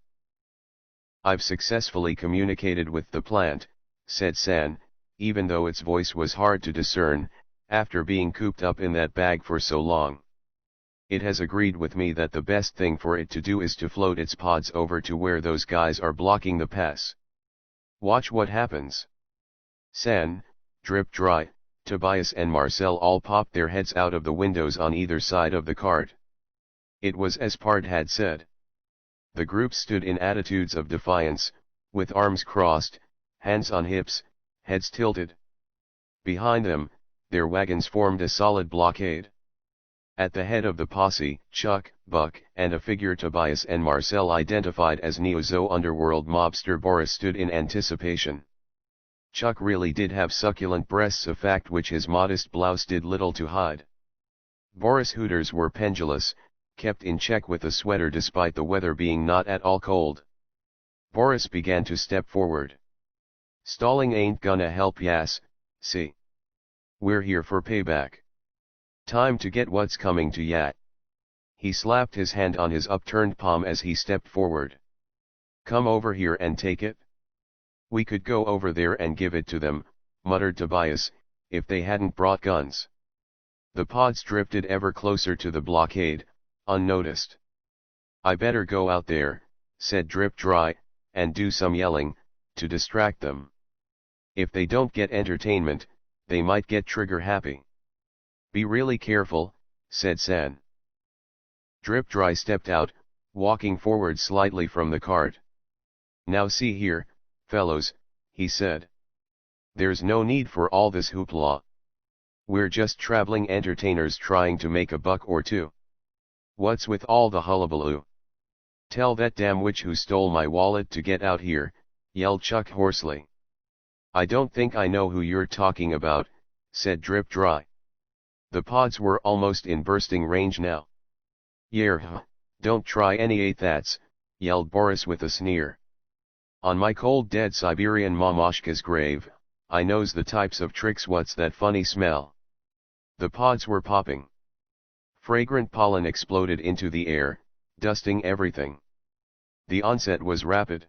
I've successfully communicated with the plant, said San, even though its voice was hard to discern, after being cooped up in that bag for so long. It has agreed with me that the best thing for it to do is to float its pods over to where those guys are blocking the pass. Watch what happens. San, Drip Dry, Tobias and Marcel all popped their heads out of the windows on either side of the cart. It was as Pard had said. The group stood in attitudes of defiance, with arms crossed, hands on hips, heads tilted. Behind them, their wagons formed a solid blockade. At the head of the posse, Chuck, Buck, and a figure Tobias and Marcel identified as Neo-Zoo underworld mobster Boris stood in anticipation. Chuck really did have succulent breasts, a fact which his modest blouse did little to hide. Boris' hooters were pendulous, kept in check with a sweater despite the weather being not at all cold. Boris began to step forward. Stalling ain't gonna help yas, see. We're here for payback. Time to get what's coming to ya. He slapped his hand on his upturned palm as he stepped forward. Come over here and take it. We could go over there and give it to them, muttered Tobias, if they hadn't brought guns. The pods drifted ever closer to the blockade, unnoticed. I better go out there, said Drip Dry, and do some yelling, to distract them. If they don't get entertainment, they might get trigger happy. Be really careful, said San. Drip Dry stepped out, walking forward slightly from the cart. Now see here, fellows, he said. There's no need for all this hoopla. We're just traveling entertainers trying to make a buck or two. What's with all the hullabaloo? Tell that damn witch who stole my wallet to get out here, yelled Chuck hoarsely. I don't think I know who you're talking about, said Drip Dry. The pods were almost in bursting range now. Yerh, don't try any that's, yelled Boris with a sneer. On my cold dead Siberian mamashka's grave, I knows the types of tricks. What's that funny smell? The pods were popping. Fragrant pollen exploded into the air, dusting everything. The onset was rapid.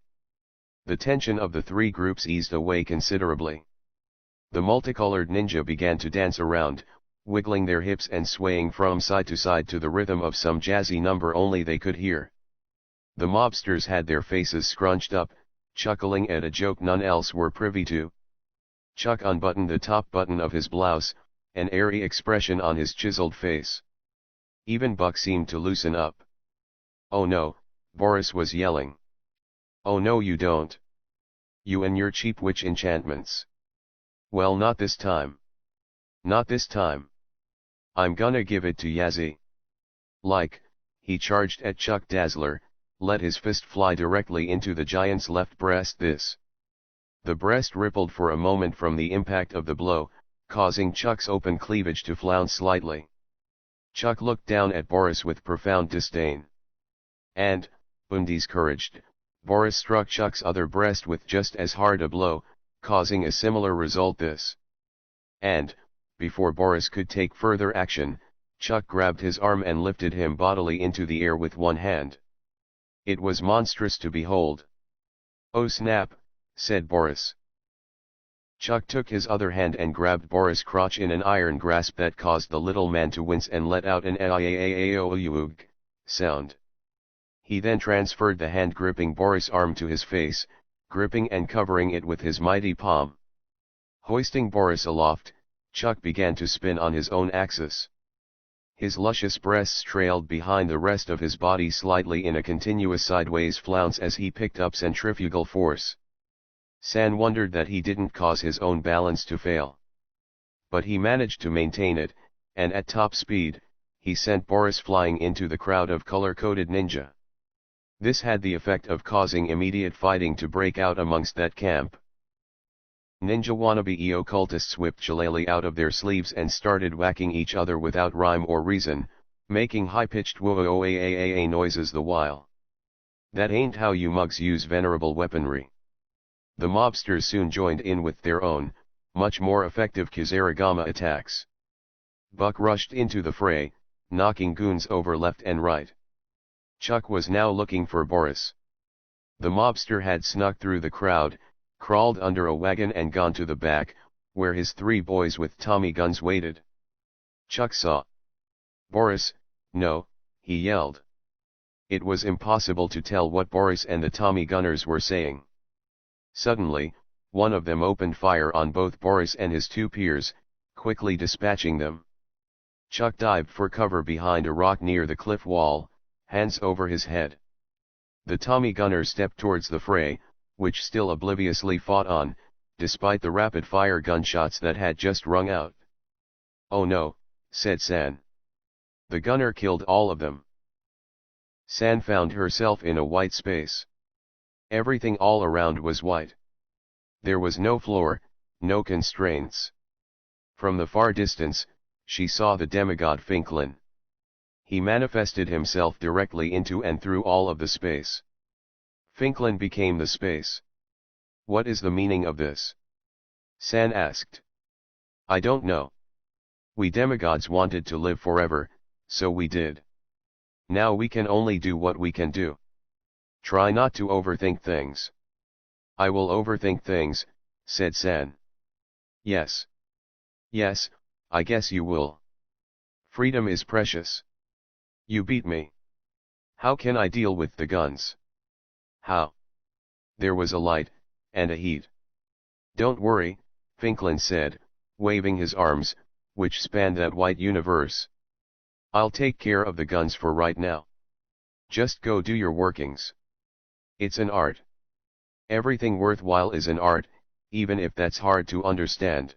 The tension of the three groups eased away considerably. The multicolored ninja began to dance around, wiggling their hips and swaying from side to side to the rhythm of some jazzy number only they could hear. The mobsters had their faces scrunched up, chuckling at a joke none else were privy to. Chuck unbuttoned the top button of his blouse, an airy expression on his chiseled face. Even Buck seemed to loosen up. Oh no, Boris was yelling. Oh no you don't. You and your cheap witch enchantments. Well not this time. Not this time. I'm gonna give it to Jazzy. Like, he charged at Chuck Dazzler, let his fist fly directly into the giant's left breast. The breast rippled for a moment from the impact of the blow, causing Chuck's open cleavage to flounce slightly. Chuck looked down at Boris with profound disdain. And, undiscouraged, Boris struck Chuck's other breast with just as hard a blow, causing a similar result. And, before Boris could take further action, Chuck grabbed his arm and lifted him bodily into the air with one hand. It was monstrous to behold. Oh snap, said Boris. Chuck took his other hand and grabbed Boris' crotch in an iron grasp that caused the little man to wince and let out an "aaaaaoog" sound. He then transferred the hand gripping Boris' arm to his face, gripping and covering it with his mighty palm. Hoisting Boris aloft, Chuck began to spin on his own axis. His luscious breasts trailed behind the rest of his body slightly in a continuous sideways flounce as he picked up centrifugal force. San wondered that he didn't cause his own balance to fail. But he managed to maintain it, and at top speed, he sent Boris flying into the crowd of color-coded ninja. This had the effect of causing immediate fighting to break out amongst that camp. Ninja wannabe occultists whipped shillelagh out of their sleeves and started whacking each other without rhyme or reason, making high-pitched whoa-aaa noises the while. That ain't how you mugs use venerable weaponry. The mobsters soon joined in with their own, much more effective Kizarigama attacks. Buck rushed into the fray, knocking goons over left and right. Chuck was now looking for Boris. The mobster had snuck through the crowd, crawled under a wagon and gone to the back, where his three boys with Tommy guns waited. Chuck saw Boris. No, he yelled. It was impossible to tell what Boris and the Tommy gunners were saying. Suddenly, one of them opened fire on both Boris and his two peers, quickly dispatching them. Chuck dived for cover behind a rock near the cliff wall, hands over his head. The Tommy gunner stepped towards the fray, which still obliviously fought on, despite the rapid-fire gunshots that had just rung out. Oh no, said San. The gunner killed all of them. San found herself in a white space. Everything all around was white. There was no floor, no constraints. From the far distance, she saw the demigod Finklin. He manifested himself directly into and through all of the space. Finklin became the space. What is the meaning of this? San asked. I don't know. We demigods wanted to live forever, so we did. Now we can only do what we can do. Try not to overthink things. I will overthink things, said San. Yes. Yes, I guess you will. Freedom is precious. You beat me. How can I deal with the guns? How? There was a light, and a heat. Don't worry, Finklin said, waving his arms, which spanned that white universe. I'll take care of the guns for right now. Just go do your workings. It's an art. Everything worthwhile is an art, even if that's hard to understand.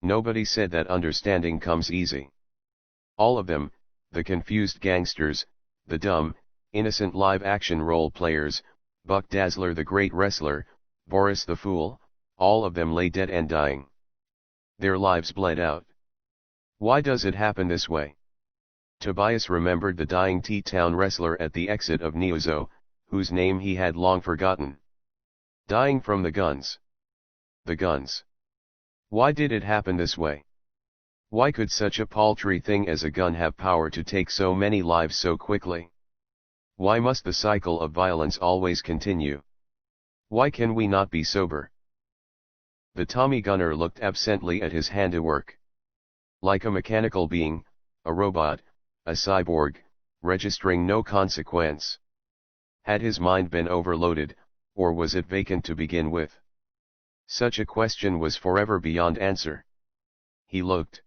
Nobody said that understanding comes easy. All of them, the confused gangsters, the dumb, innocent live-action role players, Buck Dazzler the great wrestler, Boris the fool, all of them lay dead and dying. Their lives bled out. Why does it happen this way? Tobias remembered the dying T-Town wrestler at the exit of Neozo, whose name he had long forgotten. Dying from the guns. The guns. Why did it happen this way? Why could such a paltry thing as a gun have power to take so many lives so quickly? Why must the cycle of violence always continue? Why can we not be sober? The Tommy gunner looked absently at his handiwork. Like a mechanical being, a robot, a cyborg, registering no consequence. Had his mind been overloaded, or was it vacant to begin with? Such a question was forever beyond answer. He looked.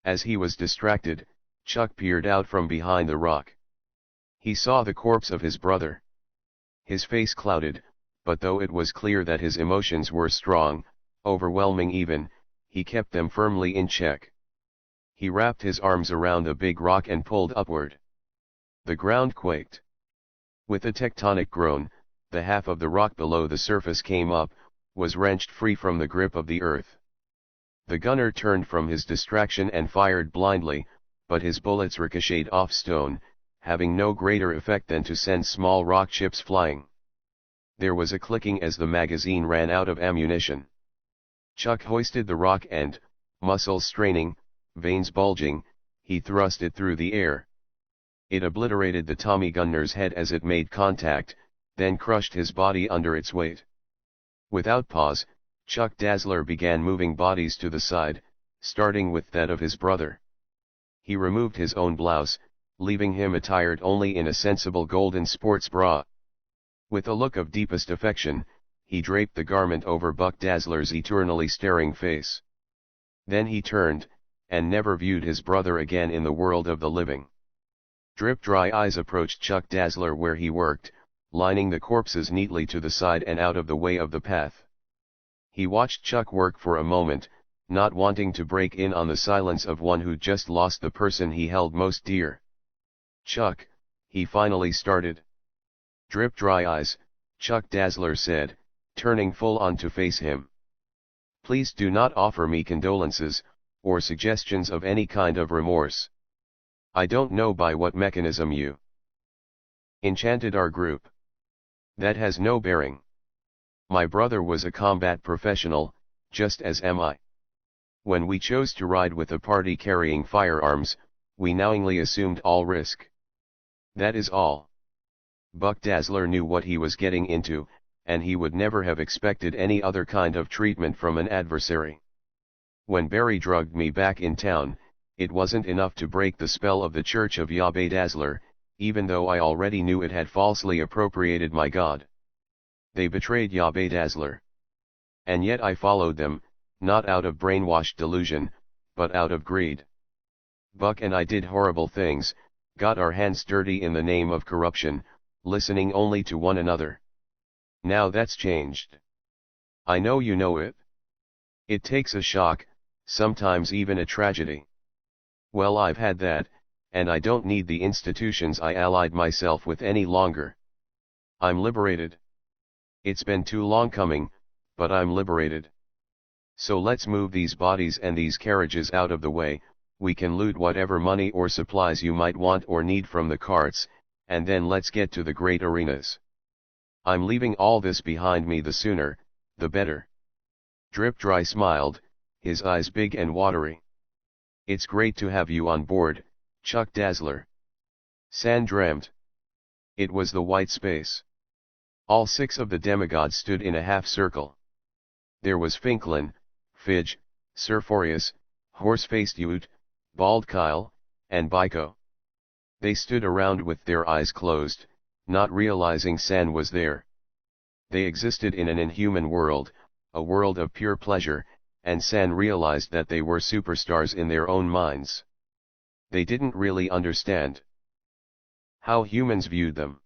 As he was distracted, Chuck peered out from behind the rock. He saw the corpse of his brother. His face clouded, but though it was clear that his emotions were strong, overwhelming even, he kept them firmly in check. He wrapped his arms around the big rock and pulled upward. The ground quaked. With a tectonic groan, the half of the rock below the surface came up, was wrenched free from the grip of the earth. The gunner turned from his distraction and fired blindly, but his bullets ricocheted off stone, having no greater effect than to send small rock chips flying. There was a clicking as the magazine ran out of ammunition. Chuck hoisted the rock and, muscles straining, veins bulging, he thrust it through the air. It obliterated the Tommy gunner's head as it made contact, then crushed his body under its weight. Without pause, Chuck Dazzler began moving bodies to the side, starting with that of his brother. He removed his own blouse, leaving him attired only in a sensible golden sports bra. With a look of deepest affection, he draped the garment over Buck Dazzler's eternally staring face. Then he turned, and never viewed his brother again in the world of the living. Drip-dry eyes approached Chuck Dazzler where he worked, lining the corpses neatly to the side and out of the way of the path. He watched Chuck work for a moment, not wanting to break in on the silence of one who just lost the person he held most dear. "Chuck," he finally started. "Drip-dry eyes," Chuck Dazzler said, turning full on to face him. "Please do not offer me condolences, or suggestions of any kind of remorse. I don't know by what mechanism you enchanted our group. That has no bearing. My brother was a combat professional, just as am I. When we chose to ride with a party carrying firearms, we knowingly assumed all risk. That is all." Buck Dazzler knew what he was getting into, and he would never have expected any other kind of treatment from an adversary. "When Barry drugged me back in town, it wasn't enough to break the spell of the Church of Yahweh Dazzler, even though I already knew it had falsely appropriated my God. They betrayed Yahweh Dazzler. And yet I followed them, not out of brainwashed delusion, but out of greed. Buck and I did horrible things, got our hands dirty in the name of corruption, listening only to one another. Now that's changed. I know you know it. It takes a shock, sometimes even a tragedy. Well, I've had that, and I don't need the institutions I allied myself with any longer. I'm liberated. It's been too long coming, but I'm liberated. So let's move these bodies and these carriages out of the way. We can loot whatever money or supplies you might want or need from the carts, and then let's get to the great arenas." I'm leaving all this behind me, the sooner, the better. Drip Dry smiled, his eyes big and watery. It's great to have you on board, Chuck Dazzler. San dreamt. It was the white space. All 6 of the demigods stood in a half circle. There was Finklin, Fidge, Serphorius, Horse-faced Ute, Bald Kyle, and Biko. They stood around with their eyes closed, not realizing San was there. They existed in an inhuman world, a world of pure pleasure, and San realized that they were superstars in their own minds. They didn't really understand how humans viewed them.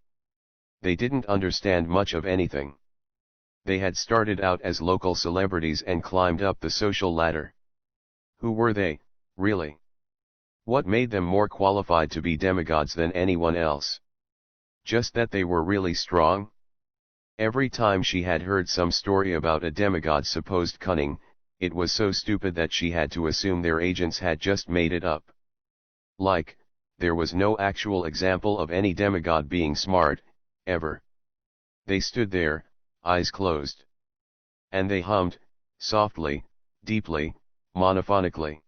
They didn't understand much of anything. They had started out as local celebrities and climbed up the social ladder. Who were they, really? What made them more qualified to be demigods than anyone else? Just that they were really strong? Every time she had heard some story about a demigod's supposed cunning, it was so stupid that she had to assume their agents had just made it up. Like, there was no actual example of any demigod being smart, ever. They stood there, eyes closed. And they hummed, softly, deeply, monophonically.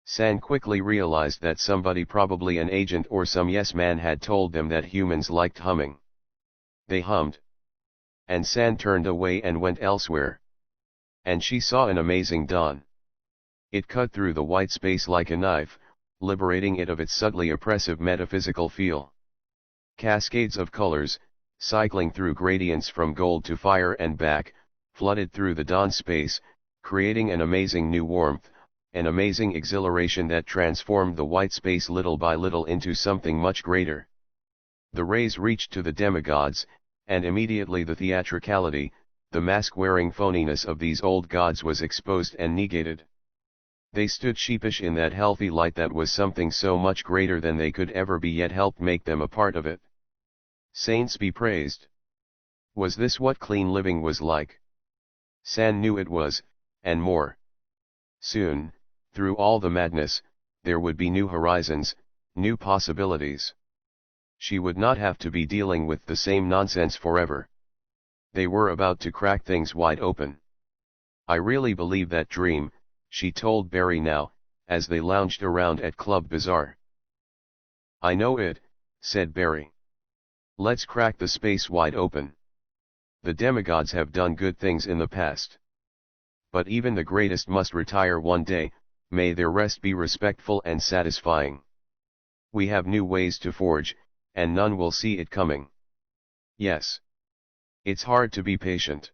San quickly realized that somebody, probably an agent or some yes man, had told them that humans liked humming. They hummed. And San turned away and went elsewhere. And she saw an amazing dawn. It cut through the white space like a knife, liberating it of its subtly oppressive metaphysical feel. Cascades of colors, cycling through gradients from gold to fire and back, flooded through the dawn space, creating an amazing new warmth, an amazing exhilaration that transformed the white space little by little into something much greater. The rays reached to the demigods, and immediately the theatricality, the mask-wearing phoniness of these old gods was exposed and negated. They stood sheepish in that healthy light that was something so much greater than they could ever be, yet helped make them a part of it. Saints be praised. Was this what clean living was like? San knew it was, and more. Soon, through all the madness, there would be new horizons, new possibilities. She would not have to be dealing with the same nonsense forever. They were about to crack things wide open. I really believe that dream, she told Barry now, as they lounged around at Club Bazaar. I know it, said Barry. Let's crack the space wide open. The demigods have done good things in the past. But even the greatest must retire one day, may their rest be respectful and satisfying. We have new ways to forge, and none will see it coming. Yes. It's hard to be patient.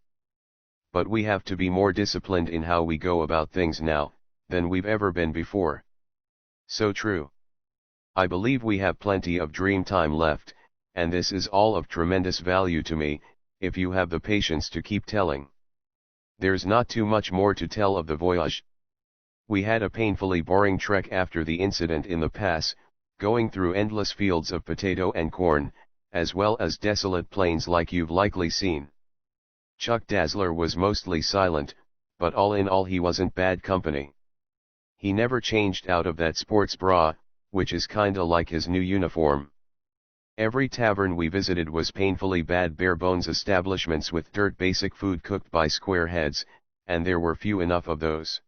But we have to be more disciplined in how we go about things now, than we've ever been before. So true. I believe we have plenty of dream time left, and this is all of tremendous value to me, if you have the patience to keep telling. There's not too much more to tell of the voyage. We had a painfully boring trek after the incident in the pass, going through endless fields of potato and corn, as well as desolate plains like you've likely seen. Chuck Dazzler was mostly silent, but all in all he wasn't bad company. He never changed out of that sports bra, which is kinda like his new uniform. Every tavern we visited was painfully bad, bare-bones establishments with dirt basic food cooked by squareheads, and there were few enough of those.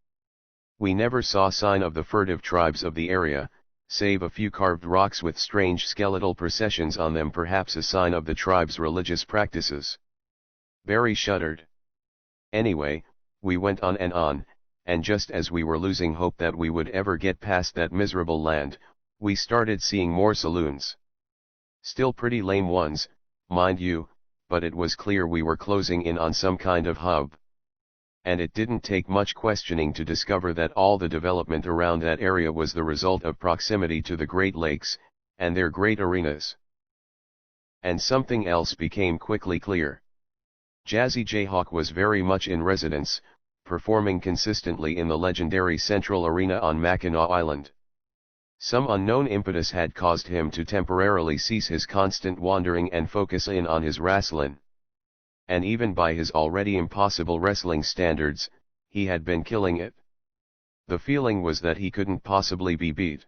We never saw sign of the furtive tribes of the area, save a few carved rocks with strange skeletal processions on them, perhaps a sign of the tribe's religious practices. Barry shuddered. Anyway, we went on, and just as we were losing hope that we would ever get past that miserable land, we started seeing more saloons. Still pretty lame ones, mind you, but it was clear we were closing in on some kind of hub. And it didn't take much questioning to discover that all the development around that area was the result of proximity to the Great Lakes, and their great arenas. And something else became quickly clear. Jazzy Jayhawk was very much in residence, performing consistently in the legendary Central Arena on Mackinac Island. Some unknown impetus had caused him to temporarily cease his constant wandering and focus in on his wrestling. And even by his already impossible wrestling standards, he had been killing it. The feeling was that he couldn't possibly be beat.